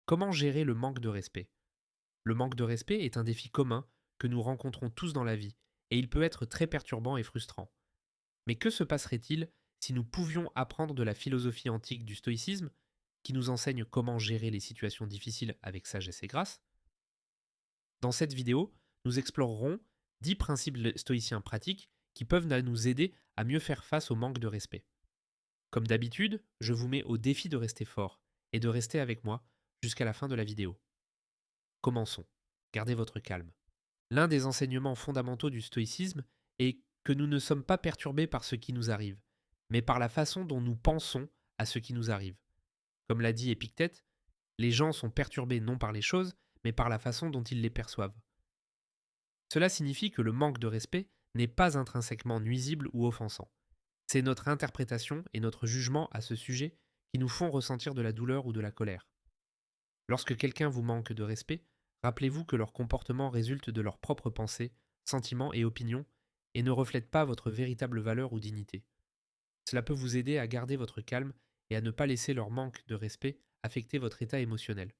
Comment gérer le manque de respect? Le manque de respect est un défi commun que nous rencontrons tous dans la vie, et il peut être très perturbant et frustrant. Mais que se passerait-il si nous pouvions apprendre de la philosophie antique du stoïcisme, qui nous enseigne comment gérer les situations difficiles avec sagesse et grâce? Dans cette vidéo, nous explorerons 10 principes stoïciens pratiques qui peuvent nous aider à mieux faire face au manque de respect. Comme d'habitude, je vous mets au défi de rester fort et de rester avec moi jusqu'à la fin de la vidéo. Commençons. Gardez votre calme. L'un des enseignements fondamentaux du stoïcisme est que nous ne sommes pas perturbés par ce qui nous arrive, mais par la façon dont nous pensons à ce qui nous arrive. Comme l'a dit Épictète, les gens sont perturbés non par les choses, mais par la façon dont ils les perçoivent. Cela signifie que le manque de respect n'est pas intrinsèquement nuisible ou offensant. C'est notre interprétation et notre jugement à ce sujet qui nous font ressentir de la douleur ou de la colère. Lorsque quelqu'un vous manque de respect, rappelez-vous que leur comportement résulte de leurs propres pensées, sentiments et opinions et ne reflète pas votre véritable valeur ou dignité. Cela peut vous aider à garder votre calme et à ne pas laisser leur manque de respect affecter votre état émotionnel.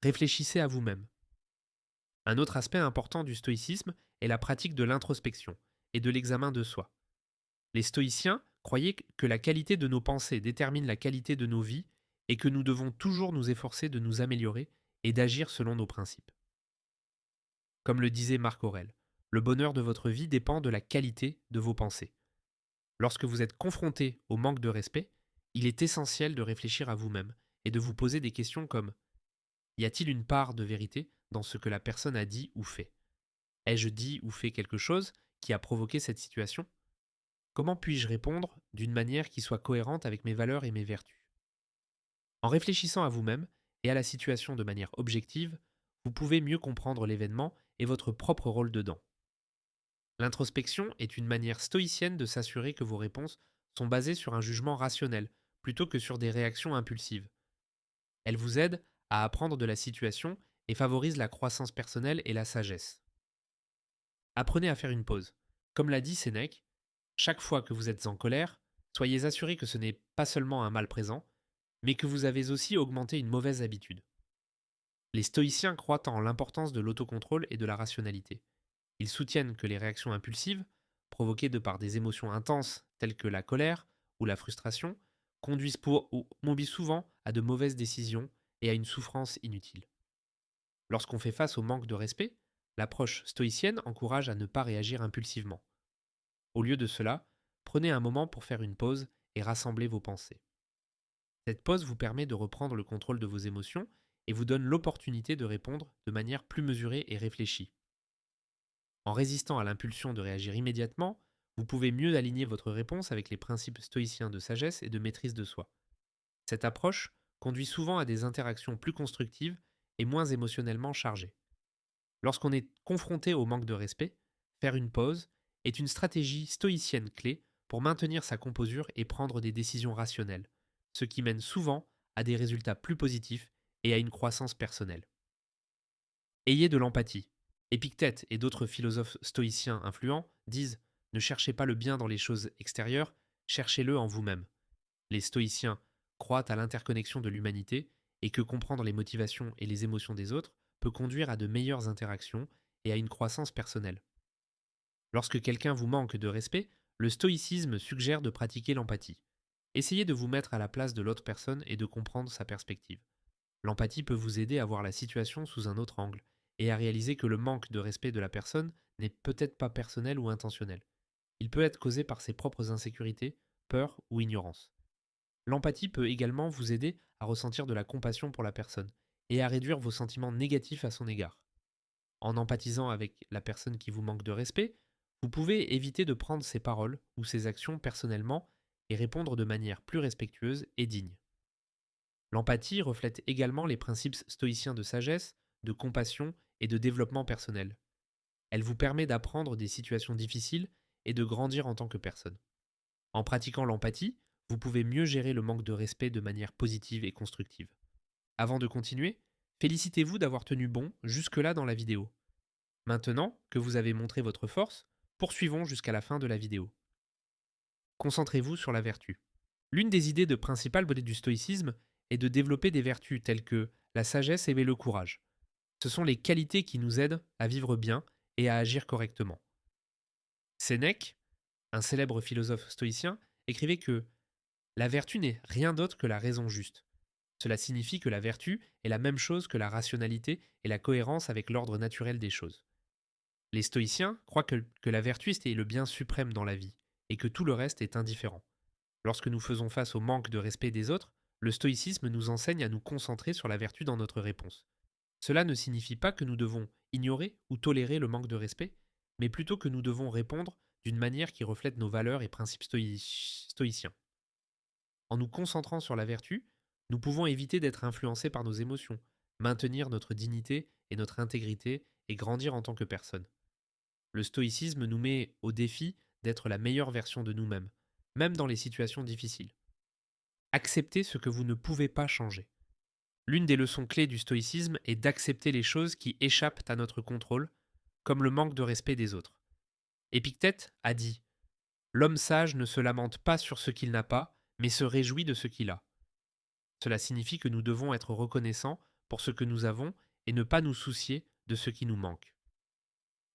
Réfléchissez à vous-même. Un autre aspect important du stoïcisme est la pratique de l'introspection et de l'examen de soi. Les stoïciens croyaient que la qualité de nos pensées détermine la qualité de nos vies et que nous devons toujours nous efforcer de nous améliorer et d'agir selon nos principes. Comme le disait Marc Aurèle, le bonheur de votre vie dépend de la qualité de vos pensées. Lorsque vous êtes confronté au manque de respect, il est essentiel de réfléchir à vous-même et de vous poser des questions comme: y a-t-il une part de vérité dans ce que la personne a dit ou fait? Ai-je dit ou fait quelque chose qui a provoqué cette situation? Comment puis-je répondre d'une manière qui soit cohérente avec mes valeurs et mes vertus? En réfléchissant à vous-même et à la situation de manière objective, vous pouvez mieux comprendre l'événement et votre propre rôle dedans. L'introspection est une manière stoïcienne de s'assurer que vos réponses sont basées sur un jugement rationnel, plutôt que sur des réactions impulsives. Elle vous aide à apprendre de la situation et favorise la croissance personnelle et la sagesse. Apprenez à faire une pause. Comme l'a dit Sénèque, chaque fois que vous êtes en colère, soyez assuré que ce n'est pas seulement un mal présent, mais que vous avez aussi augmenté une mauvaise habitude. Les stoïciens croient en l'importance de l'autocontrôle et de la rationalité. Ils soutiennent que les réactions impulsives, provoquées de par des émotions intenses telles que la colère ou la frustration, conduisent souvent à de mauvaises décisions et à une souffrance inutile. Lorsqu'on fait face au manque de respect, l'approche stoïcienne encourage à ne pas réagir impulsivement. Au lieu de cela, prenez un moment pour faire une pause et rassembler vos pensées. Cette pause vous permet de reprendre le contrôle de vos émotions et vous donne l'opportunité de répondre de manière plus mesurée et réfléchie. En résistant à l'impulsion de réagir immédiatement, vous pouvez mieux aligner votre réponse avec les principes stoïciens de sagesse et de maîtrise de soi. Cette approche conduit souvent à des interactions plus constructives et moins émotionnellement chargées. Lorsqu'on est confronté au manque de respect, faire une pause est une stratégie stoïcienne clé pour maintenir sa composure et prendre des décisions rationnelles, ce qui mène souvent à des résultats plus positifs et à une croissance personnelle. Ayez de l'empathie. Épictète et d'autres philosophes stoïciens influents disent: ne cherchez pas le bien dans les choses extérieures, cherchez-le en vous-même. Les stoïciens croient à l'interconnexion de l'humanité et que comprendre les motivations et les émotions des autres peut conduire à de meilleures interactions et à une croissance personnelle. Lorsque quelqu'un vous manque de respect, le stoïcisme suggère de pratiquer l'empathie. Essayez de vous mettre à la place de l'autre personne et de comprendre sa perspective. L'empathie peut vous aider à voir la situation sous un autre angle et à réaliser que le manque de respect de la personne n'est peut-être pas personnel ou intentionnel. Il peut être causé par ses propres insécurités, peurs ou ignorance. L'empathie peut également vous aider à ressentir de la compassion pour la personne et à réduire vos sentiments négatifs à son égard. En empathisant avec la personne qui vous manque de respect, vous pouvez éviter de prendre ses paroles ou ses actions personnellement et répondre de manière plus respectueuse et digne. L'empathie reflète également les principes stoïciens de sagesse, de compassion et de développement personnel. Elle vous permet d'apprendre des situations difficiles et de grandir en tant que personne. En pratiquant l'empathie, vous pouvez mieux gérer le manque de respect de manière positive et constructive. Avant de continuer, félicitez-vous d'avoir tenu bon jusque-là dans la vidéo. Maintenant que vous avez montré votre force, poursuivons jusqu'à la fin de la vidéo. Concentrez-vous sur la vertu. L'une des idées principales du stoïcisme est de développer des vertus telles que la sagesse et le courage. Ce sont les qualités qui nous aident à vivre bien et à agir correctement. Sénèque, un célèbre philosophe stoïcien, écrivait que la vertu n'est rien d'autre que la raison juste. Cela signifie que la vertu est la même chose que la rationalité et la cohérence avec l'ordre naturel des choses. Les stoïciens croient que la vertu est le bien suprême dans la vie et que tout le reste est indifférent. Lorsque nous faisons face au manque de respect des autres, le stoïcisme nous enseigne à nous concentrer sur la vertu dans notre réponse. Cela ne signifie pas que nous devons ignorer ou tolérer le manque de respect, mais plutôt que nous devons répondre d'une manière qui reflète nos valeurs et principes stoïciens. En nous concentrant sur la vertu, nous pouvons éviter d'être influencés par nos émotions, maintenir notre dignité et notre intégrité et grandir en tant que personne. Le stoïcisme nous met au défi d'être la meilleure version de nous-mêmes, même dans les situations difficiles. Acceptez ce que vous ne pouvez pas changer. L'une des leçons clés du stoïcisme est d'accepter les choses qui échappent à notre contrôle, comme le manque de respect des autres. Épictète a dit : l'homme sage ne se lamente pas sur ce qu'il n'a pas, mais se réjouit de ce qu'il a. Cela signifie que nous devons être reconnaissants pour ce que nous avons et ne pas nous soucier de ce qui nous manque.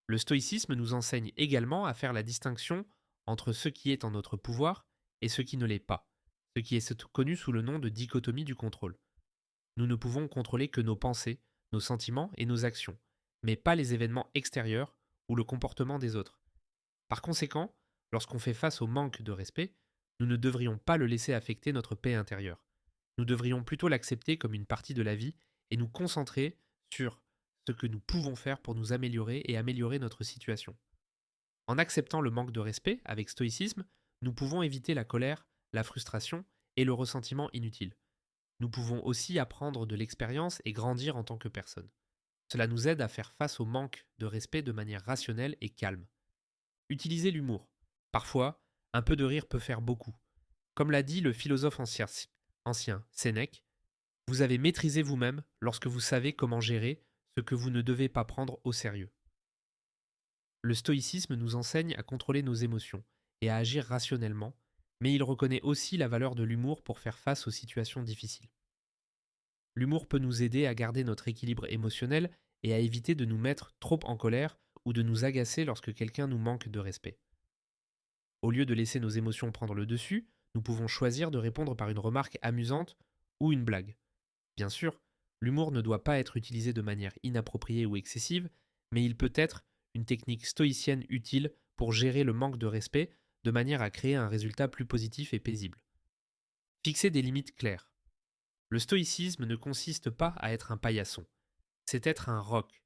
Le stoïcisme nous enseigne également à faire la distinction entre ce qui est en notre pouvoir et ce qui ne l'est pas, ce qui est connu sous le nom de dichotomie du contrôle. Nous ne pouvons contrôler que nos pensées, nos sentiments et nos actions, mais pas les événements extérieurs ou le comportement des autres. Par conséquent, lorsqu'on fait face au manque de respect, nous ne devrions pas le laisser affecter notre paix intérieure. Nous devrions plutôt l'accepter comme une partie de la vie et nous concentrer sur ce que nous pouvons faire pour nous améliorer et améliorer notre situation. En acceptant le manque de respect avec stoïcisme, nous pouvons éviter la colère, la frustration et le ressentiment inutile. Nous pouvons aussi apprendre de l'expérience et grandir en tant que personne. Cela nous aide à faire face au manque de respect de manière rationnelle et calme. Utilisez l'humour. Parfois, un peu de rire peut faire beaucoup. Comme l'a dit le philosophe ancien Sénèque, vous avez maîtrisé vous-même lorsque vous savez comment gérer ce que vous ne devez pas prendre au sérieux. Le stoïcisme nous enseigne à contrôler nos émotions et à agir rationnellement, mais il reconnaît aussi la valeur de l'humour pour faire face aux situations difficiles. L'humour peut nous aider à garder notre équilibre émotionnel et à éviter de nous mettre trop en colère ou de nous agacer lorsque quelqu'un nous manque de respect. Au lieu de laisser nos émotions prendre le dessus, nous pouvons choisir de répondre par une remarque amusante ou une blague. Bien sûr, l'humour ne doit pas être utilisé de manière inappropriée ou excessive, mais il peut être une technique stoïcienne utile pour gérer le manque de respect de manière à créer un résultat plus positif et paisible. Fixer des limites claires. Le stoïcisme ne consiste pas à être un paillasson, c'est être un roc.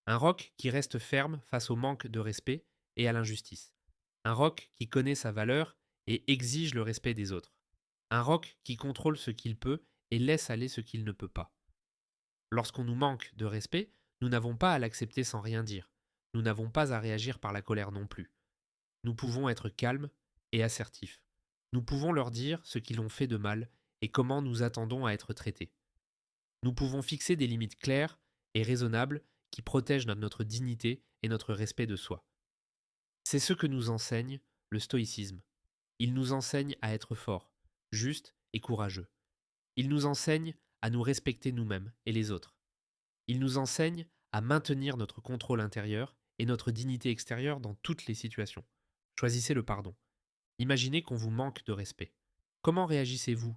Un roc qui reste ferme face au manque de respect et à l'injustice. Un roc qui connaît sa valeur et exige le respect des autres. Un roc qui contrôle ce qu'il peut et laisse aller ce qu'il ne peut pas. Lorsqu'on nous manque de respect, nous n'avons pas à l'accepter sans rien dire. Nous n'avons pas à réagir par la colère non plus. Nous pouvons être calmes et assertifs. Nous pouvons leur dire ce qu'ils ont fait de mal et comment nous attendons à être traités. Nous pouvons fixer des limites claires et raisonnables qui protègent notre dignité et notre respect de soi. C'est ce que nous enseigne le stoïcisme. Il nous enseigne à être forts, justes et courageux. Il nous enseigne à nous respecter nous-mêmes et les autres. Il nous enseigne à maintenir notre contrôle intérieur et notre dignité extérieure dans toutes les situations. Choisissez le pardon. Imaginez qu'on vous manque de respect. Comment réagissez-vous ?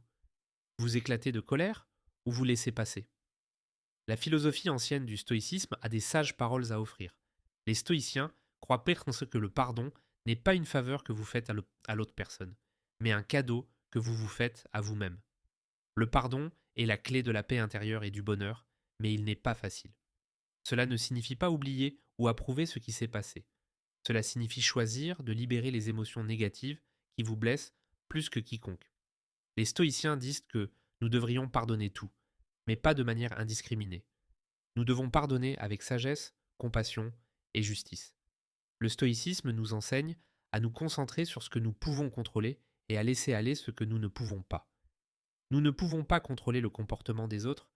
Vous éclatez de colère ou vous laissez passer ? La philosophie ancienne du stoïcisme a des sages paroles à offrir. Les stoïciens croient que le pardon n'est pas une faveur que vous faites à l'autre personne, mais un cadeau que vous vous faites à vous-même. Le pardon est la clé de la paix intérieure et du bonheur, mais il n'est pas facile. Cela ne signifie pas oublier ou approuver ce qui s'est passé. Cela signifie choisir de libérer les émotions négatives qui vous blessent plus que quiconque. Les stoïciens disent que nous devrions pardonner tout, mais pas de manière indiscriminée. Nous devons pardonner avec sagesse, compassion et justice. Le stoïcisme nous enseigne à nous concentrer sur ce que nous pouvons contrôler et à laisser aller ce que nous ne pouvons pas. Nous ne pouvons pas contrôler le comportement des autres,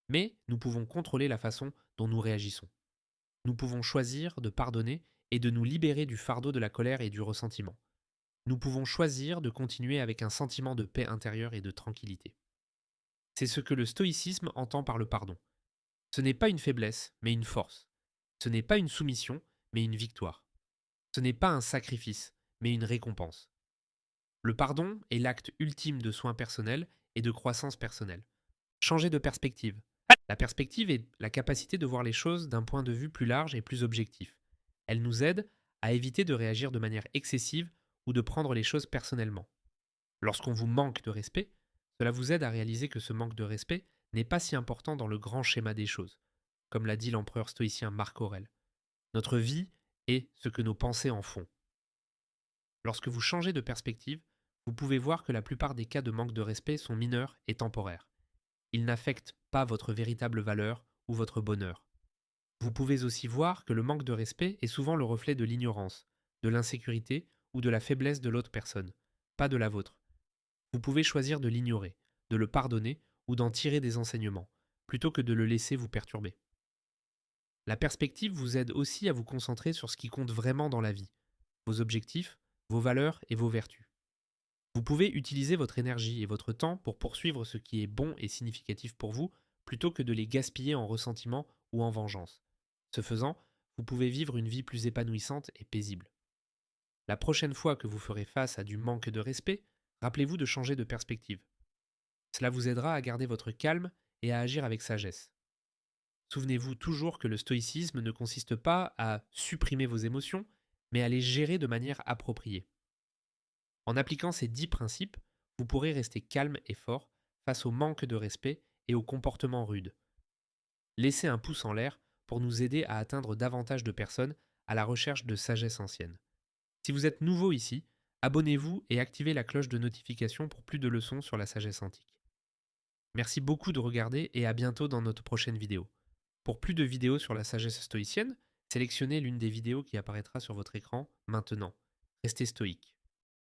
mais nous pouvons contrôler la façon dont nous réagissons. Nous pouvons choisir de pardonner et de nous libérer du fardeau de la colère et du ressentiment. Nous pouvons choisir de continuer avec un sentiment de paix intérieure et de tranquillité. C'est ce que le stoïcisme entend par le pardon. Ce n'est pas une faiblesse, mais une force. Ce n'est pas une soumission, mais une victoire. Ce n'est pas un sacrifice, mais une récompense. Le pardon est l'acte ultime de soin personnel et de croissance personnelle. Changer de perspective. La perspective est la capacité de voir les choses d'un point de vue plus large et plus objectif. Elle nous aide à éviter de réagir de manière excessive ou de prendre les choses personnellement. Lorsqu'on vous manque de respect, cela vous aide à réaliser que ce manque de respect n'est pas si important dans le grand schéma des choses, comme l'a dit l'empereur stoïcien Marc Aurèle. Notre vie est ce que nos pensées en font. Lorsque vous changez de perspective, vous pouvez voir que la plupart des cas de manque de respect sont mineurs et temporaires. Ils n'affectent pas votre véritable valeur ou votre bonheur. Vous pouvez aussi voir que le manque de respect est souvent le reflet de l'ignorance, de l'insécurité ou de la faiblesse de l'autre personne, pas de la vôtre. Vous pouvez choisir de l'ignorer, de le pardonner ou d'en tirer des enseignements, plutôt que de le laisser vous perturber. La perspective vous aide aussi à vous concentrer sur ce qui compte vraiment dans la vie, vos objectifs, vos valeurs et vos vertus. Vous pouvez utiliser votre énergie et votre temps pour poursuivre ce qui est bon et significatif pour vous, plutôt que de les gaspiller en ressentiment ou en vengeance. Ce faisant, vous pouvez vivre une vie plus épanouissante et paisible. La prochaine fois que vous ferez face à du manque de respect, rappelez-vous de changer de perspective. Cela vous aidera à garder votre calme et à agir avec sagesse. Souvenez-vous toujours que le stoïcisme ne consiste pas à supprimer vos émotions, mais à les gérer de manière appropriée. En appliquant ces 10 principes, vous pourrez rester calme et fort face au manque de respect et aux comportements rudes. Laissez un pouce en l'air pour nous aider à atteindre davantage de personnes à la recherche de sagesse ancienne. Si vous êtes nouveau ici, abonnez-vous et activez la cloche de notification pour plus de leçons sur la sagesse antique. Merci beaucoup de regarder et à bientôt dans notre prochaine vidéo. Pour plus de vidéos sur la sagesse stoïcienne, sélectionnez l'une des vidéos qui apparaîtra sur votre écran maintenant. Restez stoïque.